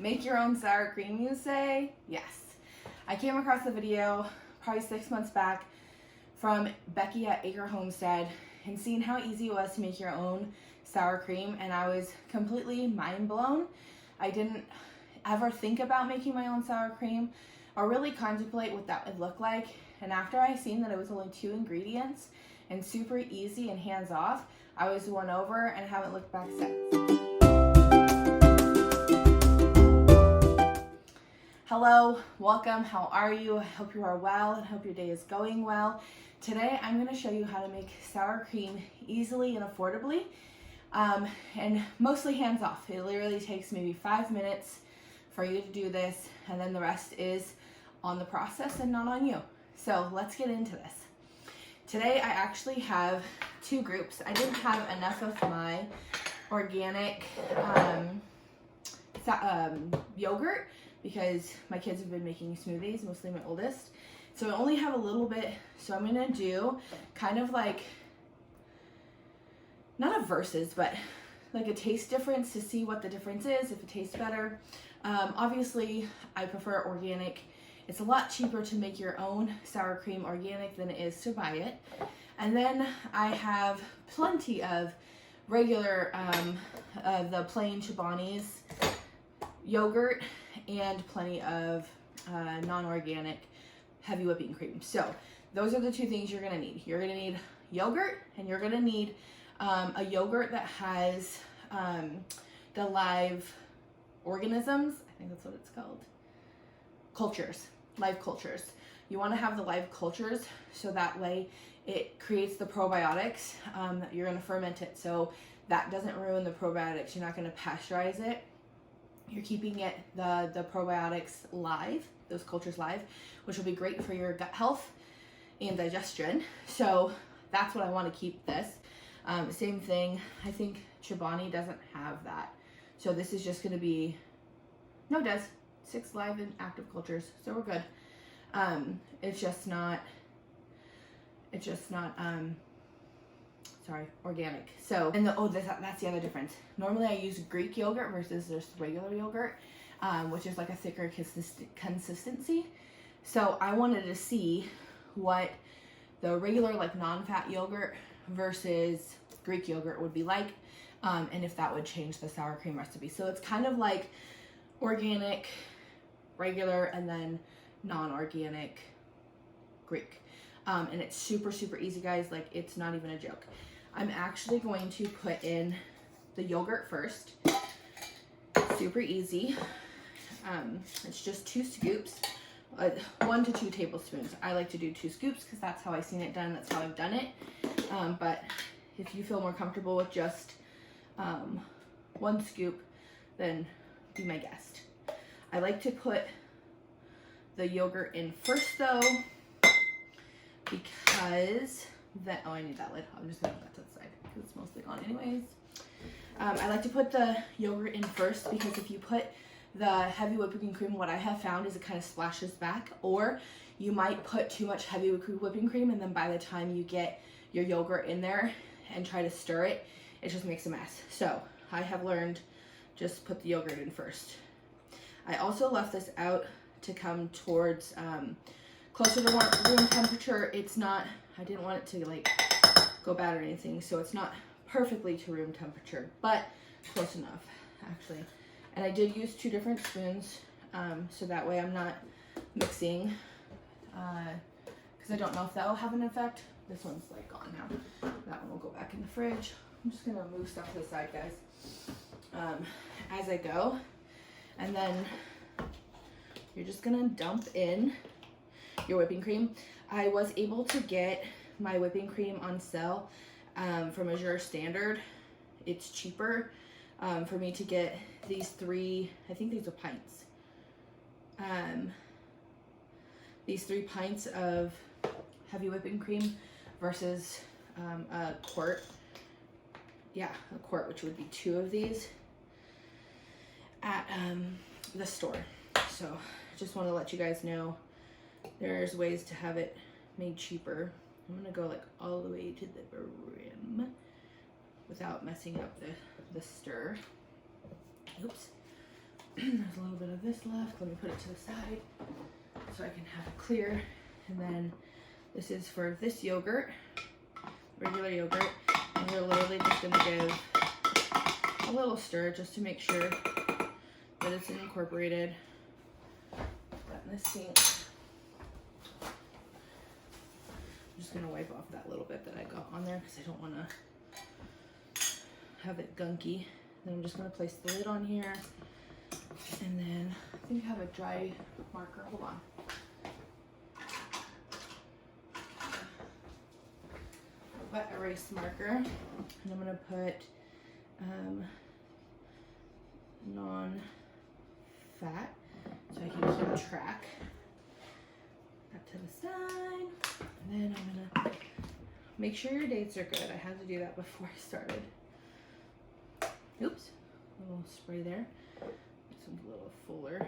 Make your own sour cream, you say? Yes. I came across the video probably 6 months back from Becky at Acre Homestead and seeing how easy it was to make your own sour cream, and I was completely mind blown. I didn't ever think about making my own sour cream or really contemplate what that would look like, and after I seen that it was only 2 ingredients and super easy and hands off, I was won over and haven't looked back since. Hello, welcome, how are you? I hope you are well and hope your day is going well. Today I'm going to show you how to make sour cream easily and affordably, and mostly hands off. It literally takes maybe 5 minutes for you to do this, and then the rest is on the process and not on you. So let's get into this. Today I actually have 2 groups. I didn't have enough of my organic yogurt because my kids have been making smoothies, mostly my oldest. So I only have a little bit, so I'm gonna do kind of like, not a versus, but like a taste difference to see what the difference is, if it tastes better. Obviously, I prefer organic. It's a lot cheaper to make your own sour cream organic than it is to buy it. And then I have plenty of regular, the plain Chobani's yogurt and plenty of non-organic heavy whipping cream. So those are the 2 things you're gonna need. You're gonna need yogurt, and you're gonna need a yogurt that has the live organisms. I think that's what it's called. Cultures, live cultures. You want to have the live cultures so that way it creates the probiotics. You're going to ferment it so that doesn't ruin the probiotics. You're not going to pasteurize it. You're keeping it the probiotics live, those cultures live, which will be great for your gut health and digestion. So that's what I want to keep this. Same thing, I think Chobani doesn't have that. So this is just going to be, no, it does. 6 live and active cultures, so we're good. It's just not organic. So, and that's the other difference. Normally I use Greek yogurt versus just regular yogurt, which is like a thicker consistency. So I wanted to see what the regular like non-fat yogurt versus Greek yogurt would be like, and if that would change the sour cream recipe. So it's kind of like organic, regular, and then non-organic Greek. And it's super, super easy, guys. Like, it's not even a joke. I'm actually going to put in the yogurt first. Super easy. It's just 2 scoops, 1 to 2 tablespoons. I like to do 2 scoops because that's how I've seen it done. That's how I've done it. But if you feel more comfortable with just 1 scoop, then be my guest. I like to put the yogurt in first though, because oh, I need that lid. I'm just gonna put that to the side because it's mostly on anyways. I like to put the yogurt in first because if you put the heavy whipping cream, what I have found is it kind of splashes back, or you might put too much heavy whipping cream, and then by the time you get your yogurt in there and try to stir it, it just makes a mess. So I have learned just put the yogurt in first. I also left this out to come towards closer to room temperature. It's not, I didn't want it to like go bad or anything, so it's not perfectly to room temperature, but close enough actually. And I did use 2 different spoons, so that way I'm not mixing, because I don't know if that will have an effect. This one's like gone now. That one will go back in the fridge. I'm just gonna move stuff to the side, guys, as I go. And then you're just gonna dump in your whipping cream. I was able to get my whipping cream on sale from Azure Standard. It's cheaper for me to get these 3, I think these are pints. These 3 pints of heavy whipping cream versus a quart. Yeah, a quart, which would be 2 of these at the store. So just want to let you guys know there's ways to have it made cheaper. I'm gonna go like all the way to the brim without messing up the stir. Oops. There's a little bit of this left. Let me put it to the side so I can have it clear. And then this is for this yogurt, regular yogurt. And we're literally just gonna give a little stir just to make sure that it's incorporated. Put in the sink. I'm just gonna wipe off that little bit that I got on there because I don't wanna have it gunky. Then I'm just gonna place the lid on here. And then I think I have a dry marker. Hold on. Wet erase marker. And I'm gonna put non-fat so I can keep track. That to the side. And then I'm gonna make sure your dates are good. I had to do that before I started. Oops, a little spray there. Something a little fuller.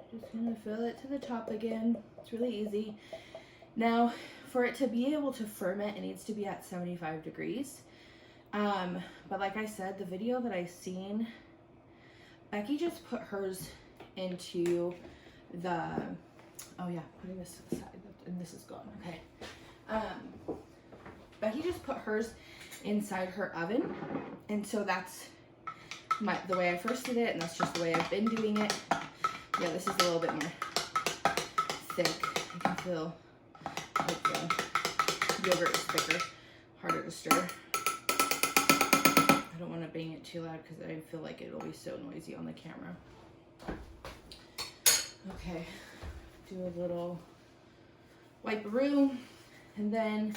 Just gonna fill it to the top again. It's really easy. Now, for it to be able to ferment, it needs to be at 75 degrees. But like I said, the video that I seen, Becky just put hers into the, oh yeah, putting this to the side, and this is gone, okay. Becky just put hers inside her oven, and so that's the way I first did it, and that's just the way I've been doing it. Yeah, this is a little bit more thick. I can feel like the yogurt is thicker, harder to stir. I don't want to bang it too loud because I feel like it'll be so noisy on the camera. Okay, do a little wipe-a-roo, and then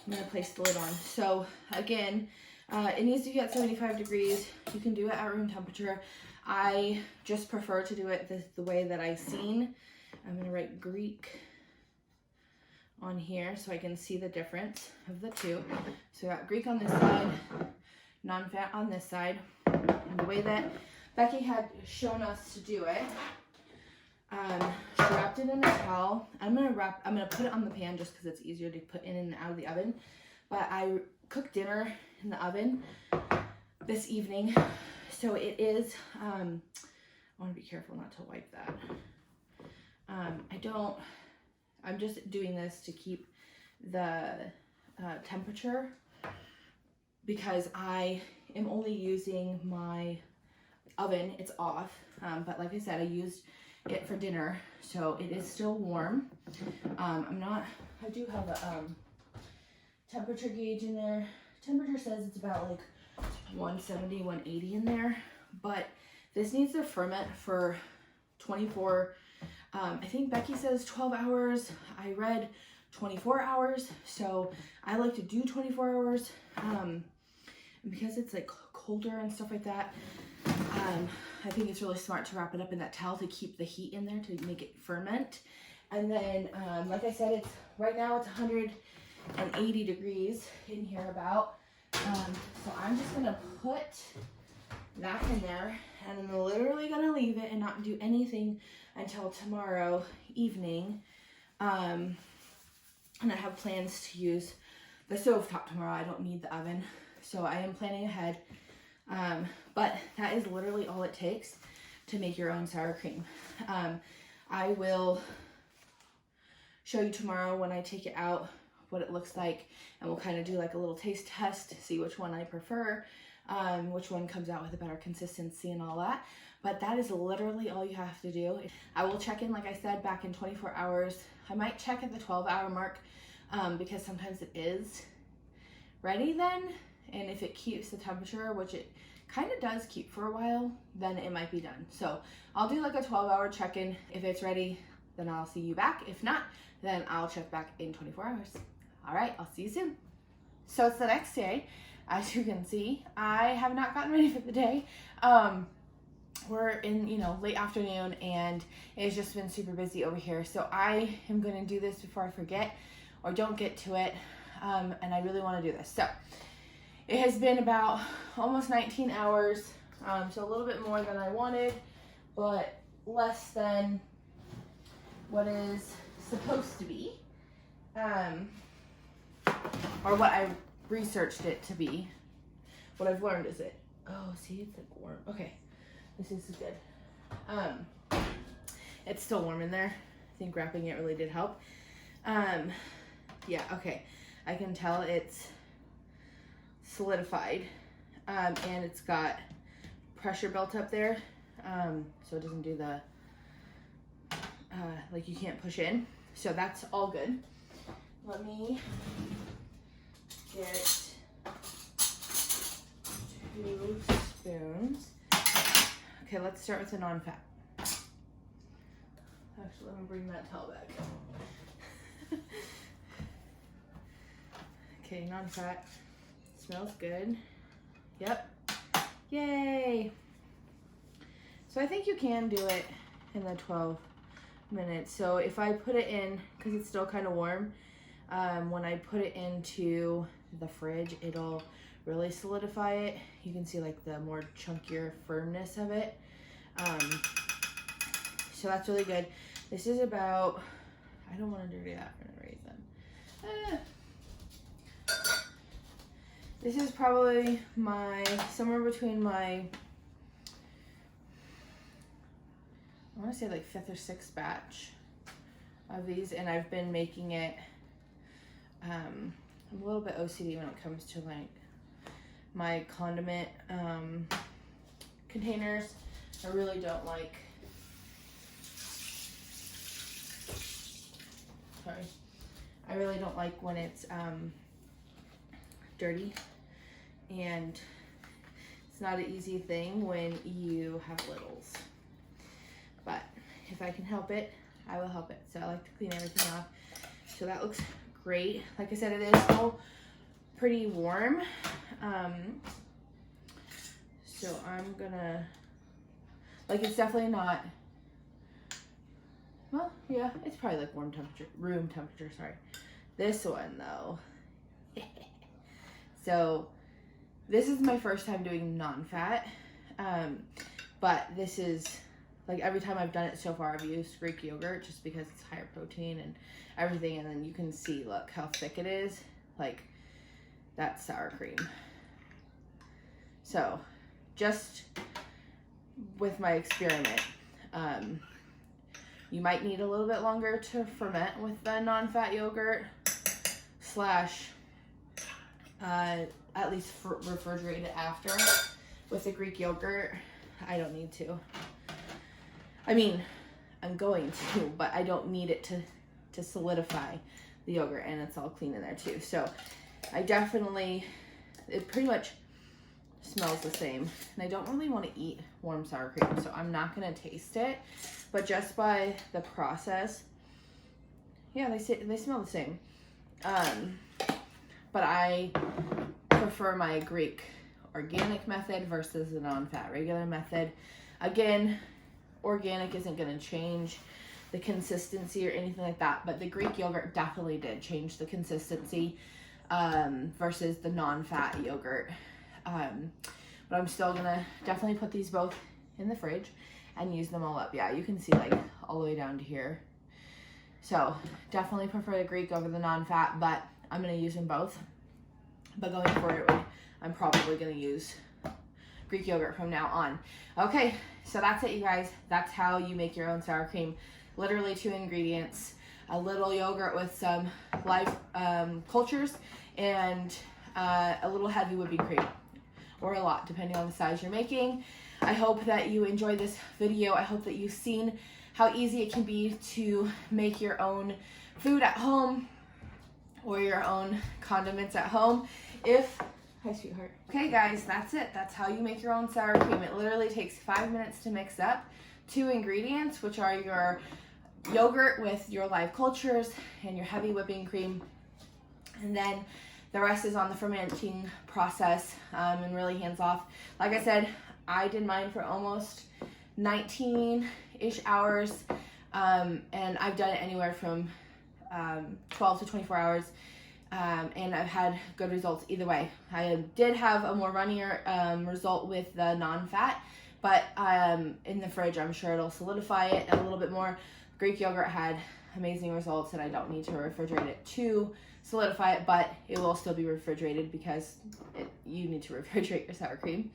I'm gonna place the lid on. So again, it needs to be at 75 degrees. You can do it at room temperature. I just prefer to do it the way that I've seen. I'm gonna write Greek on here so I can see the difference of the two. So I got Greek on this side, non-fat on this side. And the way that Becky had shown us to do it, she wrapped it in a towel. I'm gonna put it on the pan just because it's easier to put in and out of the oven. But I cooked dinner in the oven this evening, so it is, I want to be careful not to wipe that. I'm just doing this to keep the temperature because I am only using my oven. It's off, but like I said, I used it for dinner, so it is still warm. I do have a temperature gauge in there. Temperature says it's about like 170, 180 in there, but this needs to ferment for 24, I think Becky says 12 hours. I read 24 hours, so I like to do 24 hours, and because it's like colder and stuff like that, I think it's really smart to wrap it up in that towel to keep the heat in there to make it ferment. And then, like I said, right now it's 180 degrees in here about. So I'm just gonna put that in there, and I'm literally gonna leave it and not do anything until tomorrow evening. And I have plans to use the stovetop tomorrow. I don't need the oven, so I am planning ahead. But that is literally all it takes to make your own sour cream. I will show you tomorrow when I take it out what it looks like, and we'll kind of do like a little taste test to see which one I prefer, which one comes out with a better consistency and all that. But that is literally all you have to do. I will check in, like I said, back in 24 hours. I might check at the 12-hour mark because sometimes it is ready then, and if it keeps the temperature, which it kind of does keep for a while, then it might be done. So I'll do like a 12-hour check-in. If it's ready, then I'll see you back. If not, then I'll check back in 24 hours. All right, I'll see you soon. So it's the next day. As you can see, I have not gotten ready for the day. We're in, late afternoon, and it's just been super busy over here. So I am going to do this before I forget or don't get to it. And I really want to do this. So it has been about almost 19 hours. So a little bit more than I wanted, but less than what is supposed to be. Or what I researched it to be. What I've learned is it Oh, see, it's like warm. Okay, this is good. It's still warm in there. I think wrapping it really did help. Yeah, okay. I can tell it's solidified, and it's got pressure built up there, so it doesn't do the, like you can't push in. So that's all good. Let me get 2 spoons. Okay, let's start with the non-fat. Actually, let me bring that towel back. Okay, non-fat. Smells good. Yep. Yay! So I think you can do it in the 12 minutes. So if I put it in, because it's still kind of warm, when I put it into the fridge, it'll really solidify it. You can see like the more chunkier firmness of it. So that's really good. This is about, I don't want to dirty that for no reason. This is probably somewhere between my, I want to say like 5th or 6th batch of these, and I've been making it, I'm a little bit OCD when it comes to like my condiment containers. I really don't like, I really don't like when it's dirty, and it's not an easy thing when you have littles, but if I can help it, I will help it. So I like to clean everything off. So that looks great. Like I said, it is still pretty warm, so I'm gonna, like, it's definitely not, well, yeah, it's probably like room temperature, sorry. This one though, so this is my first time doing non-fat, but this is, like, every time I've done it so far, I've used Greek yogurt just because it's higher protein and everything, and then you can see, look how thick it is, like, that's sour cream. So, just with my experiment, you might need a little bit longer to ferment with the non-fat yogurt, at least refrigerate it after. With the Greek yogurt, I don't need to. I mean, I'm going to, but I don't need it to solidify the yogurt, and it's all clean in there too. So I definitely, it pretty much smells the same. And I don't really want to eat warm sour cream, so I'm not going to taste it. But just by the process, yeah, they smell the same. But I prefer my Greek organic method versus the non-fat regular method. Again, organic isn't going to change the consistency or anything like that, but the Greek yogurt definitely did change the consistency versus the non-fat yogurt. But I'm still going to definitely put these both in the fridge and use them all up. Yeah, you can see like all the way down to here. So definitely prefer the Greek over the non-fat, but I'm going to use them both. But going forward, I'm probably going to use Greek yogurt from now on. Okay, so that's it, you guys. That's how you make your own sour cream. Literally 2 ingredients, a little yogurt with some live cultures, and a little heavy whipping cream, or a lot, depending on the size you're making. I hope that you enjoyed this video. I hope that you've seen how easy it can be to make your own food at home or your own condiments at home. Hi, sweetheart. Okay, guys, that's it. That's how you make your own sour cream. It literally takes 5 minutes to mix up 2 ingredients, which are your yogurt with your live cultures and your heavy whipping cream. And then the rest is on the fermenting process, and really hands off. Like I said, I did mine for almost 19-ish hours, and I've done it anywhere from 12 to 24 hours. And I've had good results either way. I did have a more runnier result with the non-fat, but in the fridge, I'm sure it'll solidify it a little bit more. Greek yogurt had amazing results, and I don't need to refrigerate it to solidify it, but it will still be refrigerated because you need to refrigerate your sour cream.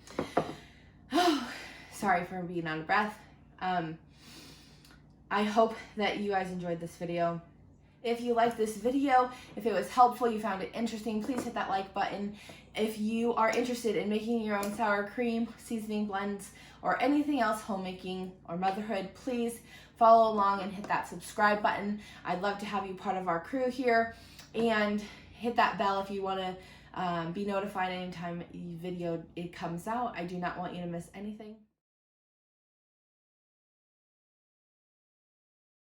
Oh, sorry for being out of breath. I hope that you guys enjoyed this video. If you liked this video, if it was helpful, you found it interesting, please hit that like button. If you are interested in making your own sour cream, seasoning blends, or anything else homemaking or motherhood, please follow along and hit that subscribe button. I'd love to have you part of our crew here, and hit that bell if you want to be notified anytime a video comes out. I do not want you to miss anything.